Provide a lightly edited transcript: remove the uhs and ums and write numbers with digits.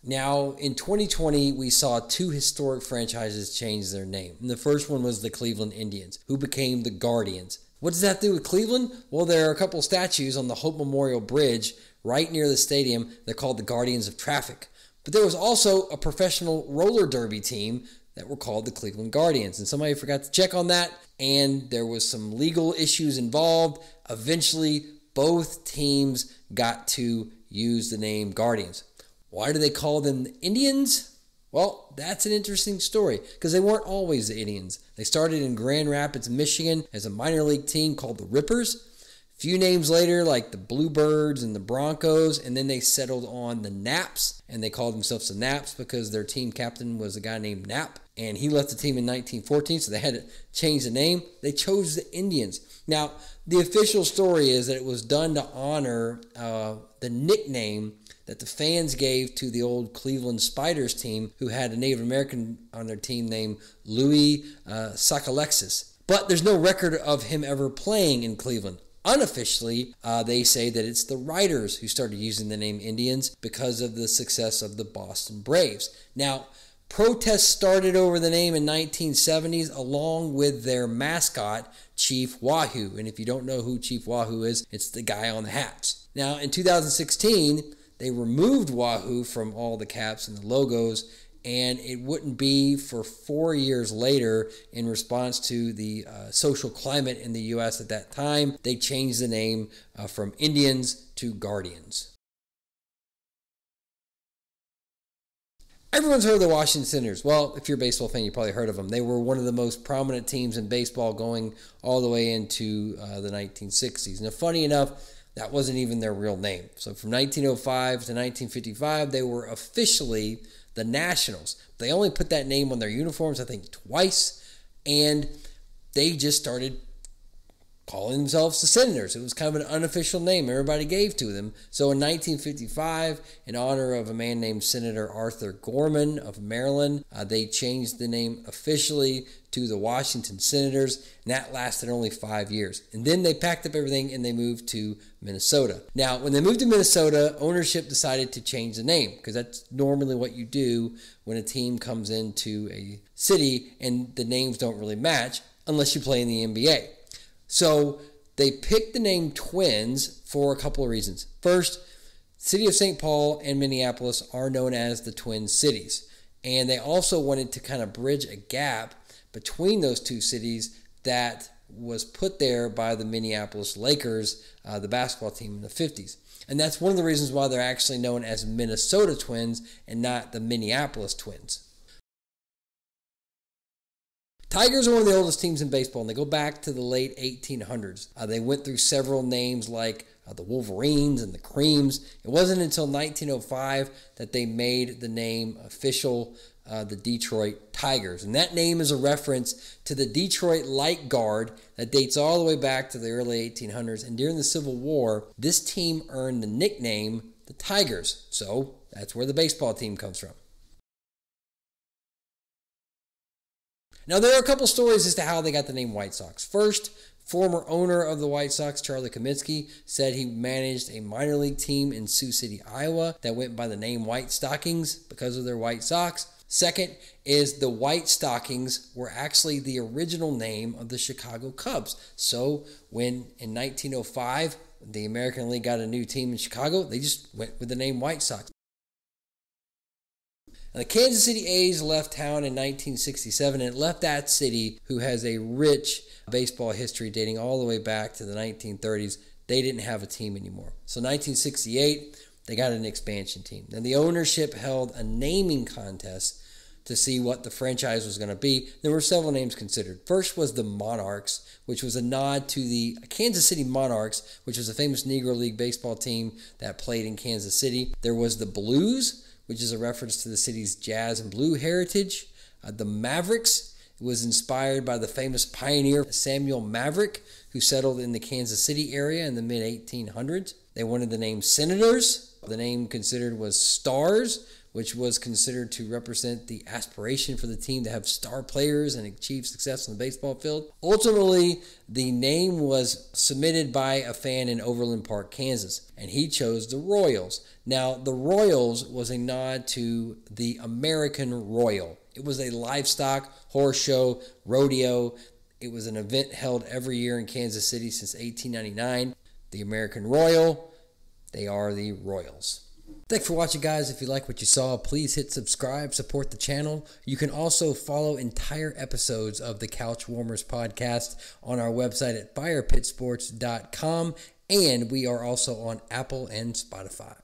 Now, in 2020, we saw two historic franchises change their name. And the first one was the Cleveland Indians, who became the Guardians. What does that do with Cleveland? Well, there are a couple statues on the Hope Memorial Bridge right near the stadium. They're called the Guardians of Traffic. But there was also a professional roller derby team that were called the Cleveland Guardians. And somebody forgot to check on that, and there was some legal issues involved. Eventually, both teams got to use the name Guardians. Why do they call them the Indians? Well, that's an interesting story because they weren't always the Indians. They started in Grand Rapids, Michigan as a minor league team called the Rippers. A few names later, like the Bluebirds and the Broncos, and then they settled on the Naps, and they called themselves the Naps because their team captain was a guy named Knapp, and he left the team in 1914, so they had to change the name. They chose the Indians. Now, the official story is that it was done to honor the nickname that the fans gave to the old Cleveland Spiders team, who had a Native American on their team named Louis Sakalexis. But there's no record of him ever playing in Cleveland. Unofficially, they say that it's the writers who started using the name Indians because of the success of the Boston Braves. Now, protests started over the name in 1970s along with their mascot, Chief Wahoo. And if you don't know who Chief Wahoo is, it's the guy on the hats. Now, in 2016, they removed Wahoo from all the caps and the logos, and it wouldn't be for 4 years later, in response to the social climate in the U.S. at that time, they changed the name from Indians to Guardians. Everyone's heard of the Washington Senators. Well, if you're a baseball fan, you probably heard of them. They were one of the most prominent teams in baseball going all the way into the 1960s. Now, funny enough, that wasn't even their real name. So from 1905 to 1955, they were officially the Nationals. They only put that name on their uniforms, I think, twice, and they just started calling themselves the Senators. It was kind of an unofficial name everybody gave to them. So in 1955, in honor of a man named Senator Arthur Gorman of Maryland, they changed the name officially to the Washington Senators, and that lasted only 5 years. And then they packed up everything and they moved to Minnesota. Now, when they moved to Minnesota, ownership decided to change the name because that's normally what you do when a team comes into a city and the names don't really match unless you play in the NBA. So they picked the name Twins for a couple of reasons. First, the city of St. Paul and Minneapolis are known as the Twin Cities. And they also wanted to kind of bridge a gap between those two cities that was put there by the Minneapolis Lakers, the basketball team in the 50s. And that's one of the reasons why they're actually known as Minnesota Twins and not the Minneapolis Twins. Tigers are one of the oldest teams in baseball, and they go back to the late 1800s. They went through several names like the Wolverines and the Creams. It wasn't until 1905 that they made the name official, the Detroit Tigers. And that name is a reference to the Detroit Light Guard that dates all the way back to the early 1800s. And during the Civil War, this team earned the nickname the Tigers. So that's where the baseball team comes from. Now, there are a couple stories as to how they got the name White Sox. First, former owner of the White Sox, Charlie Comiskey, said he managed a minor league team in Sioux City, Iowa that went by the name White Stockings because of their White Sox. Second is the White Stockings were actually the original name of the Chicago Cubs. So when in 1905 the American League got a new team in Chicago, they just went with the name White Sox. Now, the Kansas City A's left town in 1967, and it left that city, who has a rich baseball history dating all the way back to the 1930s. They didn't have a team anymore. So 1968, they got an expansion team. And the ownership held a naming contest to see what the franchise was going to be. There were several names considered. First was the Monarchs, which was a nod to the Kansas City Monarchs, which was a famous Negro League baseball team that played in Kansas City. There was the Blues, which is a reference to the city's jazz and blue heritage. The Mavericks It was inspired by the famous pioneer Samuel Maverick, who settled in the Kansas City area in the mid-1800s. They wanted the name Senators. The name considered was Stars, which was considered to represent the aspiration for the team to have star players and achieve success on the baseball field. Ultimately, the name was submitted by a fan in Overland Park, Kansas, and he chose the Royals. Now, the Royals was a nod to the American Royal. It was a livestock, horse show, rodeo. It was an event held every year in Kansas City since 1899. The American Royal, they are the Royals. Thanks for watching, guys. If you like what you saw, please hit subscribe, support the channel. You can also follow entire episodes of the Couch Warmers podcast on our website at firepitsports.com, and we are also on Apple and Spotify.